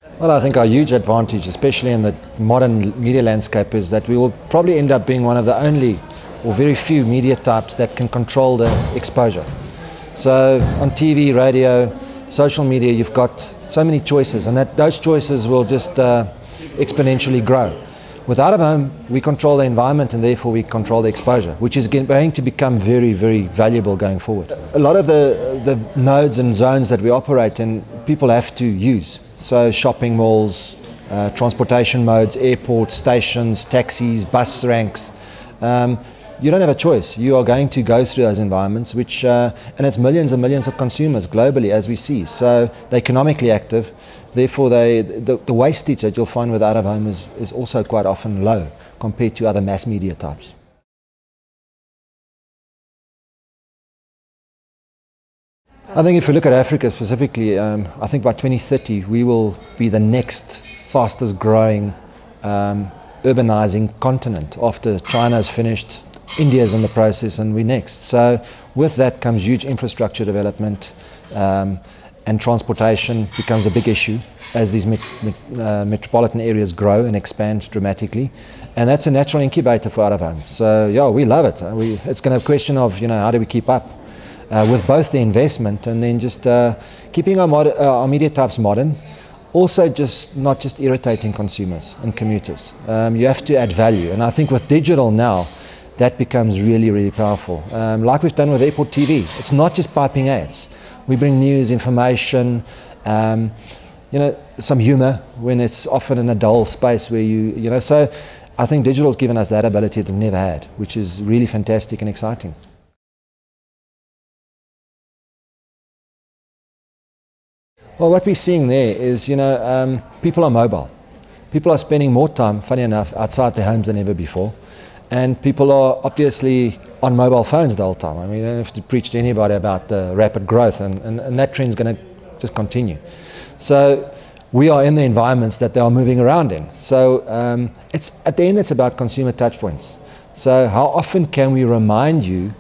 Well, I think our huge advantage, especially in the modern media landscape, is that we will probably end up being one of the only or very few media types that can control the exposure. So on TV, radio, social media, you've got so many choices, and those choices will just exponentially grow. With out of home, we control the environment, and therefore we control the exposure, which is going to become very, very valuable going forward. A lot of the nodes and zones that we operate in, people have to use. So shopping malls, transportation modes, airports, stations, taxis, bus ranks. You don't have a choice. You are going to go through those environments, which, and it's millions and millions of consumers globally, as we see. So they're economically active. Therefore, the wastage that you'll find with out of home is also quite often low compared to other mass media types. I think if you look at Africa specifically, I think by 2030 we will be the next fastest growing urbanizing continent. After China's finished, India's in the process, and we're next. So with that comes huge infrastructure development, and transportation becomes a big issue as these metropolitan areas grow and expand dramatically. And that's a natural incubator for out of home. So yeah, we love it. It's going to be a question of, how do we keep up with both the investment and then just keeping our media types modern. Also, not just irritating consumers and commuters. You have to add value, and I think with digital now, that becomes really, really powerful. Like we've done with airport TV, it's not just piping ads. We bring news, information, some humour when it's often in a dull space where so I think digital's given us that ability that we've never had, which is really fantastic and exciting. Well, what we're seeing there is, people are mobile. People are spending more time, funny enough, outside their homes than ever before. And people are obviously on mobile phones the whole time. I mean, you don't have to preach to anybody about the rapid growth, and that trend is going to just continue. So we are in the environments that they are moving around in. So at the end, it's about consumer touch points. So how often can we remind you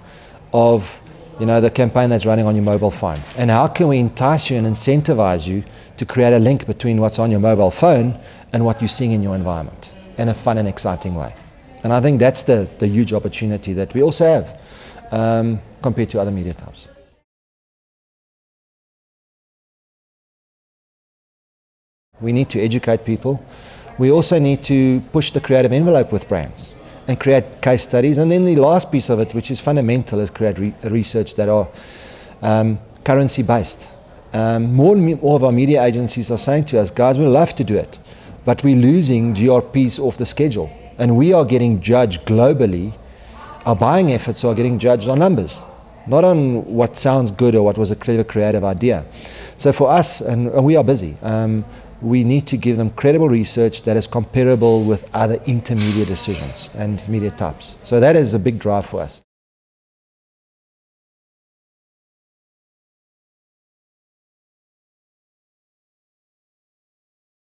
of the campaign that's running on your mobile phone? And how can we entice you and incentivize you to create a link between what's on your mobile phone and what you're seeing in your environment in a fun and exciting way? And I think that's the huge opportunity that we also have compared to other media types. We need to educate people. We also need to push the creative envelope with brands and create case studies. And then the last piece of it, which is fundamental, is create research that are currency-based. More and more of our media agencies are saying to us, guys, we'd love to do it, but we're losing GRPs off the schedule. And we are getting judged globally. Our buying efforts are getting judged on numbers, not on what sounds good or what was a clever creative idea. So for us, and we are busy, we need to give them credible research that is comparable with other intermediate decisions and media types. So that is a big drive for us.